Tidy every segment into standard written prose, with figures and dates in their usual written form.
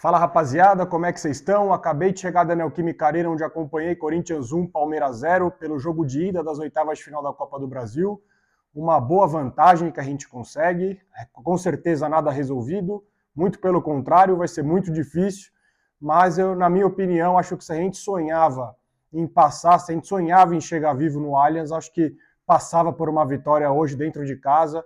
Fala rapaziada, como é que vocês estão? Acabei de chegar da Neoquímica Arena, onde acompanhei Corinthians 1, Palmeiras 0, pelo jogo de ida das oitavas de final da Copa do Brasil. Uma boa vantagem que a gente consegue, com certeza nada resolvido, muito pelo contrário, vai ser muito difícil, mas eu, na minha opinião, acho que se a gente sonhava em passar, se a gente sonhava em chegar vivo no Allianz, acho que passava por uma vitória hoje dentro de casa.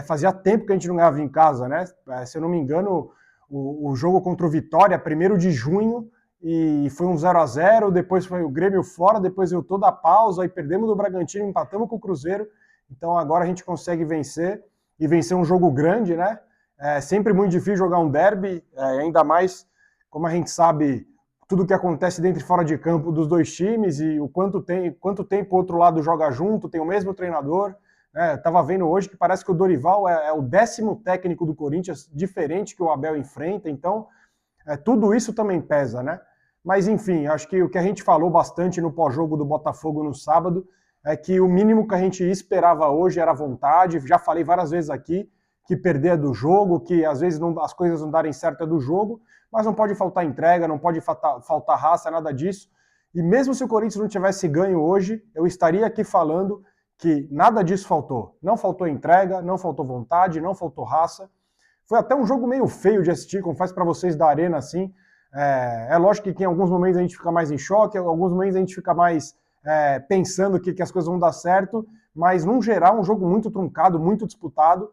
Fazia tempo que a gente não ganhava em casa, né? Se eu não me engano, o jogo contra o Vitória, 1º de junho, e foi um 0-0, depois foi o Grêmio fora, depois eu toda a pausa, aí perdemos do Bragantino, empatamos com o Cruzeiro, então agora a gente consegue vencer, e vencer um jogo grande, né? É sempre muito difícil jogar um derby, ainda mais, como a gente sabe, tudo o que acontece dentro e fora de campo dos dois times, e o quanto tempo o outro lado joga junto, tem o mesmo treinador. Estava vendo hoje que parece que o Dorival é o 10º técnico do Corinthians, diferente que o Abel enfrenta, então tudo isso também pesa, né? Mas enfim, acho que o que a gente falou bastante no pós-jogo do Botafogo no sábado é que o mínimo que a gente esperava hoje era vontade. Já falei várias vezes aqui que perder é do jogo, que às vezes as coisas não darem certo é do jogo, mas não pode faltar entrega, não pode faltar raça, nada disso. E mesmo se o Corinthians não tivesse ganho hoje, eu estaria aqui falando que nada disso faltou. Não faltou entrega, não faltou vontade, não faltou raça. Foi até um jogo meio feio de assistir, confesso para vocês da Arena, assim. É lógico que em alguns momentos a gente fica mais em choque, em alguns momentos a gente fica mais pensando que as coisas vão dar certo, mas, no geral, um jogo muito truncado, muito disputado.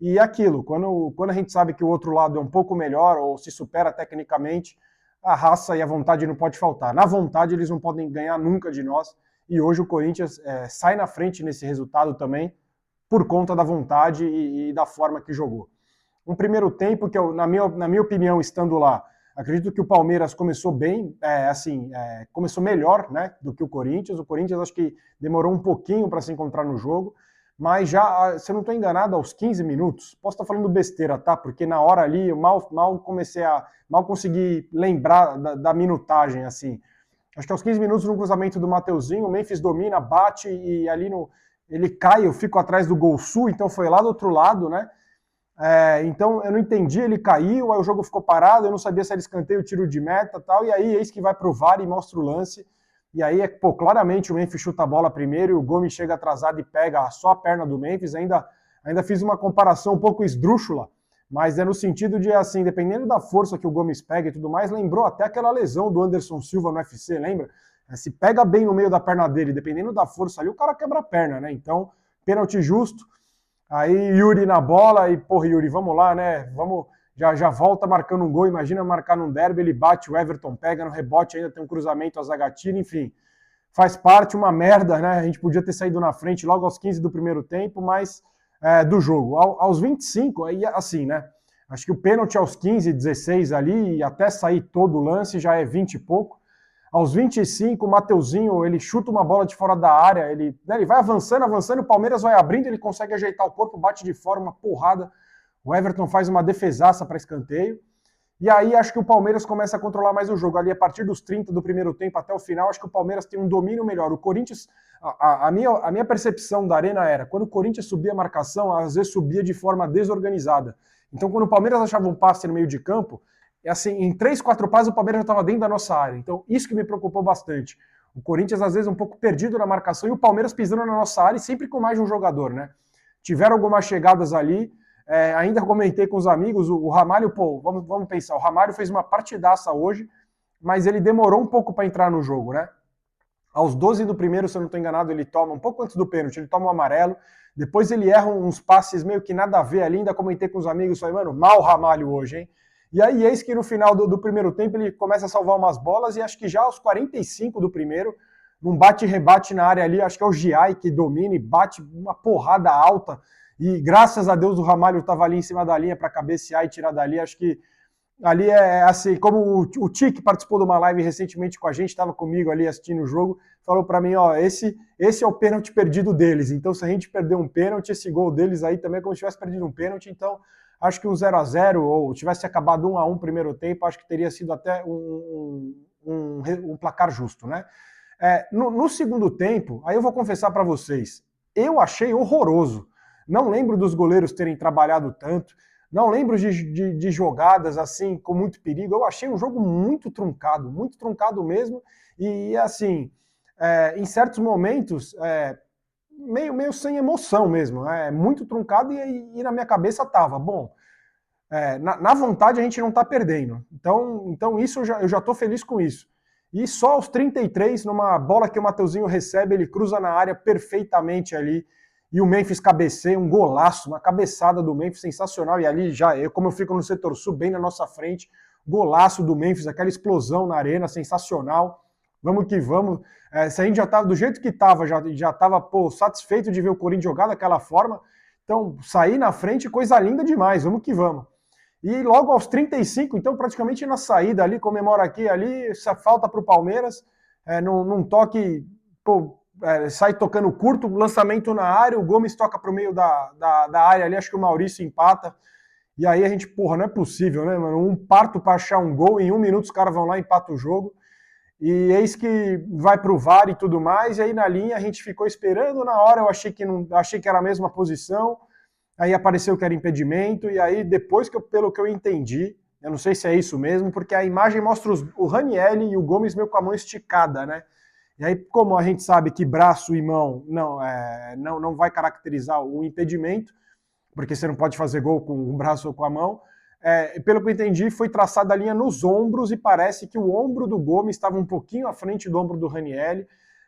E aquilo, quando a gente sabe que o outro lado é um pouco melhor ou se supera tecnicamente, a raça e a vontade não pode faltar. Na vontade, eles não podem ganhar nunca de nós. E hoje o Corinthians sai na frente nesse resultado também, por conta da vontade e da forma que jogou. Um primeiro tempo que, na minha opinião, estando lá, acredito que o Palmeiras começou bem, começou melhor, né, do que o Corinthians. O Corinthians acho que demorou um pouquinho para se encontrar no jogo, mas já, se eu não estou enganado, aos 15 minutos, posso estar falando besteira, tá? Porque na hora ali eu mal consegui lembrar da minutagem, assim. Acho que aos 15 minutos, no cruzamento do Mateuzinho, o Memphis domina, bate e ali ele cai, eu fico atrás do gol sul, então foi lá do outro lado, né? Então eu não entendi, ele caiu, aí o jogo ficou parado, eu não sabia se era escanteio, tiro de meta e tal, e aí eis que vai pro VAR e mostra o lance, e aí claramente o Memphis chuta a bola primeiro e o Gomes chega atrasado e pega só a perna do Memphis. Ainda fiz uma comparação um pouco esdrúxula, mas é no sentido de, assim, dependendo da força que o Gomes pega e tudo mais, lembrou até aquela lesão do Anderson Silva no UFC, lembra? Se pega bem no meio da perna dele, dependendo da força ali, o cara quebra a perna, né? Então, pênalti justo. Aí Yuri na bola e, porra, Yuri, vamos lá, né? Vamos, já volta marcando um gol. Imagina marcar num derby, ele bate, o Everton pega no rebote, ainda tem um cruzamento, a zaga tira, enfim. Faz parte, uma merda, né? A gente podia ter saído na frente logo aos 15 do primeiro tempo, mas do jogo. Aos 25, aí assim, né? Acho que o pênalti aos 15, 16 ali, e até sair todo o lance, já é 20 e pouco. Aos 25, o Mateuzinho, ele chuta uma bola de fora da área, ele vai avançando, o Palmeiras vai abrindo, ele consegue ajeitar o corpo, bate de fora, uma porrada. O Everton faz uma defesaça para escanteio. E aí acho que o Palmeiras começa a controlar mais o jogo. Ali a partir dos 30 do primeiro tempo até o final, acho que o Palmeiras tem um domínio melhor. O Corinthians, a minha percepção da Arena era, quando o Corinthians subia a marcação, às vezes subia de forma desorganizada. Então quando o Palmeiras achava um passe no meio de campo, assim, em 3, 4 passos o Palmeiras já estava dentro da nossa área. Então isso que me preocupou bastante. O Corinthians às vezes um pouco perdido na marcação e o Palmeiras pisando na nossa área e sempre com mais de um jogador, né? Tiveram algumas chegadas ali. Ainda comentei com os amigos, o Ramalho, vamos pensar, o Ramalho fez uma partidaça hoje, mas ele demorou um pouco para entrar no jogo, né? Aos 12 do primeiro, se eu não estou enganado, ele toma, um pouco antes do pênalti, ele toma um amarelo, depois ele erra uns passes meio que nada a ver ali, ainda comentei com os amigos, falei, mano, mal Ramalho hoje, hein? E aí, eis que no final do primeiro tempo ele começa a salvar umas bolas, e acho que já aos 45 do primeiro, num bate-rebate na área ali, acho que é o Giai que domina e bate uma porrada alta, e graças a Deus o Ramalho estava ali em cima da linha para cabecear e tirar dali. Acho que ali assim, como o Tique participou de uma live recentemente com a gente, estava comigo ali assistindo o jogo, falou para mim, ó, esse é o pênalti perdido deles. Então se a gente perder um pênalti, esse gol deles aí também é como se tivesse perdido um pênalti. Então acho que um 0-0 ou tivesse acabado 1-1 primeiro tempo, acho que teria sido até um placar justo, né? No segundo tempo, aí eu vou confessar para vocês, eu achei horroroso. Não lembro dos goleiros terem trabalhado tanto, Não lembro de jogadas assim com muito perigo. Eu achei um jogo muito truncado mesmo. E assim, em certos momentos, meio sem emoção mesmo. Muito truncado e na minha cabeça tava, bom, na vontade a gente não tá perdendo. Então isso eu já tô feliz com isso. E só aos 33, numa bola que o Mateuzinho recebe, ele cruza na área perfeitamente ali. E o Memphis cabeceia, um golaço, uma cabeçada do Memphis sensacional. E ali como eu fico no setor sul, bem na nossa frente, golaço do Memphis, aquela explosão na arena, sensacional. Vamos que vamos. Se a gente já estava do jeito que estava, já estava satisfeito de ver o Corinthians jogar daquela forma. Então, sair na frente, coisa linda demais. Vamos que vamos. E logo aos 35, então praticamente na saída ali, comemora aqui ali, essa falta para o Palmeiras, num toque, sai tocando curto, lançamento na área, o Gomes toca para o meio da área ali, acho que o Maurício empata. E aí a gente, não é possível, né, mano? Um parto para achar um gol, em 1 minuto os caras vão lá e empatam o jogo. E eis que vai pro VAR e tudo mais, e aí na linha a gente ficou esperando, na hora eu achei que era a mesma posição. Aí apareceu que era impedimento, e aí depois, pelo que eu entendi, eu não sei se é isso mesmo, porque a imagem mostra o Raniel e o Gomes meio com a mão esticada, né? E aí, como a gente sabe que braço e mão não vai caracterizar o impedimento, porque você não pode fazer gol com o braço ou com a mão, pelo que eu entendi, foi traçada a linha nos ombros, e parece que o ombro do Gomes estava um pouquinho à frente do ombro do Raniel.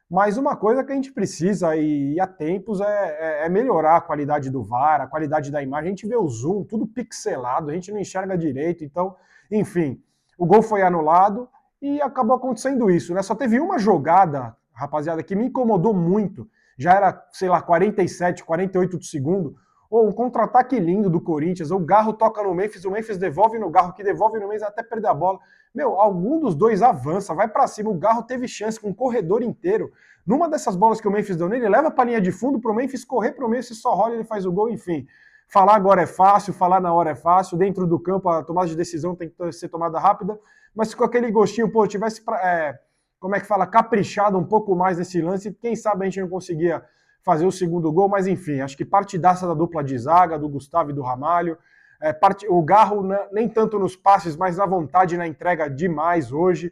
Mas uma coisa que a gente precisa, e há tempos, é melhorar a qualidade do VAR, a qualidade da imagem. A gente vê o zoom, tudo pixelado, a gente não enxerga direito. Então, enfim, o gol foi anulado e acabou acontecendo isso, né? Só teve uma jogada, rapaziada, que me incomodou muito. Já era, sei lá, 47, 48 do segundo. Ou um contra-ataque lindo do Corinthians, ou o Garro toca no Memphis, o Memphis devolve no Garro, que devolve no Memphis até perder a bola. Meu, algum dos dois avança, vai para cima. O Garro teve chance com o corredor inteiro. Numa dessas bolas que o Memphis deu nele, leva para a linha de fundo pro Memphis correr pro Memphis, só rola, ele faz o gol, enfim. Falar agora é fácil, falar na hora é fácil. Dentro do campo, a tomada de decisão tem que ser tomada rápida. Mas com aquele gostinho, tivesse, caprichado um pouco mais nesse lance, quem sabe a gente não conseguia fazer o segundo gol, mas enfim, acho que partidaça da dupla de zaga, do Gustavo e do Ramalho. O Garro nem tanto nos passes, mas na vontade, na entrega demais hoje.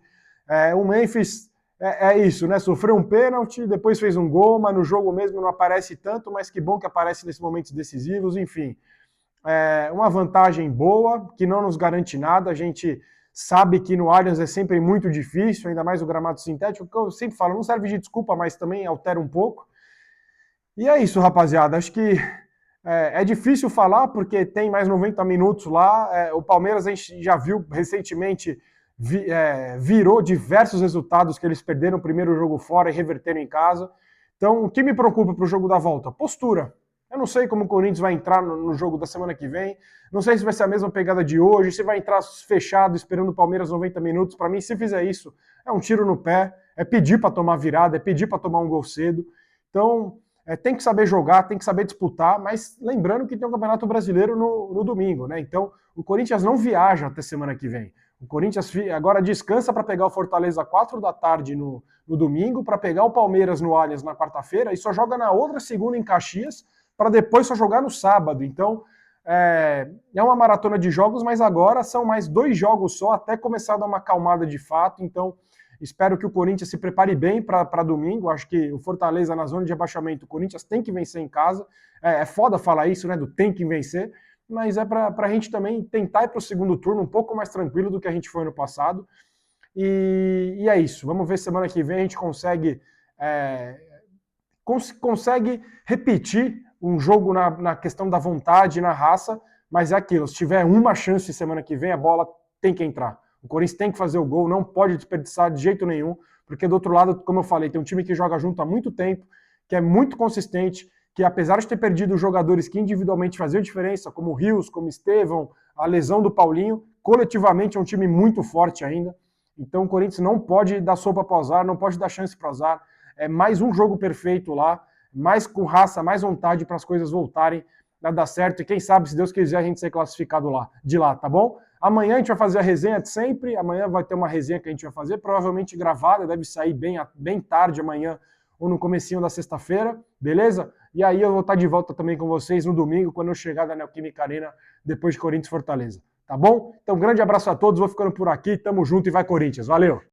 O Memphis isso, né? Sofreu um pênalti, depois fez um gol, mas no jogo mesmo não aparece tanto, mas que bom que aparece nesses momentos decisivos, enfim. Uma vantagem boa, que não nos garante nada, a gente sabe que no Allianz é sempre muito difícil, ainda mais o gramado sintético, que eu sempre falo, não serve de desculpa, mas também altera um pouco. E é isso, rapaziada, acho que é difícil falar, porque tem mais 90 minutos lá. O Palmeiras, a gente já viu recentemente, virou diversos resultados que eles perderam o primeiro jogo fora e reverteram em casa. Então, o que me preocupa para o jogo da volta? Postura. Eu não sei como o Corinthians vai entrar no jogo da semana que vem. Não sei se vai ser a mesma pegada de hoje, se vai entrar fechado, esperando o Palmeiras 90 minutos. Para mim, se fizer isso, é um tiro no pé, é pedir para tomar virada, é pedir para tomar um gol cedo. Então, tem que saber jogar, tem que saber disputar, mas lembrando que tem um Campeonato Brasileiro no domingo, né? Então, o Corinthians não viaja até semana que vem. O Corinthians agora descansa para pegar o Fortaleza 4 da tarde no domingo, para pegar o Palmeiras no Allianz na quarta-feira, e só joga na outra segunda em Caxias, para depois só jogar no sábado. Então, é uma maratona de jogos, mas agora são mais 2 jogos só, até começar a dar uma acalmada de fato. Então, espero que o Corinthians se prepare bem para domingo. Acho que o Fortaleza, na zona de rebaixamento, o Corinthians tem que vencer em casa. É foda falar isso, né, do tem que vencer, mas é para a gente também tentar ir para o segundo turno um pouco mais tranquilo do que a gente foi no passado. E é isso. Vamos ver semana que vem a gente consegue repetir um jogo na questão da vontade, na raça, mas é aquilo. Se tiver uma chance semana que vem, a bola tem que entrar. O Corinthians tem que fazer o gol, não pode desperdiçar de jeito nenhum, porque do outro lado, como eu falei, tem um time que joga junto há muito tempo, que é muito consistente, que apesar de ter perdido jogadores que individualmente faziam diferença, como o Rios, como o Estevão, a lesão do Paulinho, coletivamente é um time muito forte ainda. Então o Corinthians não pode dar sopa para o azar, não pode dar chance para o azar. É mais um jogo perfeito lá, mais com raça, mais vontade para as coisas voltarem a dar certo. E quem sabe, se Deus quiser, a gente ser classificado de lá, tá bom? Amanhã a gente vai fazer a resenha de sempre. Amanhã vai ter uma resenha que a gente vai fazer, provavelmente gravada, deve sair bem tarde amanhã ou no comecinho da sexta-feira, beleza? E aí eu vou estar de volta também com vocês no domingo, quando eu chegar da Neoquímica Arena, depois de Corinthians e Fortaleza. Tá bom? Então, grande abraço a todos, vou ficando por aqui, tamo junto e vai Corinthians. Valeu!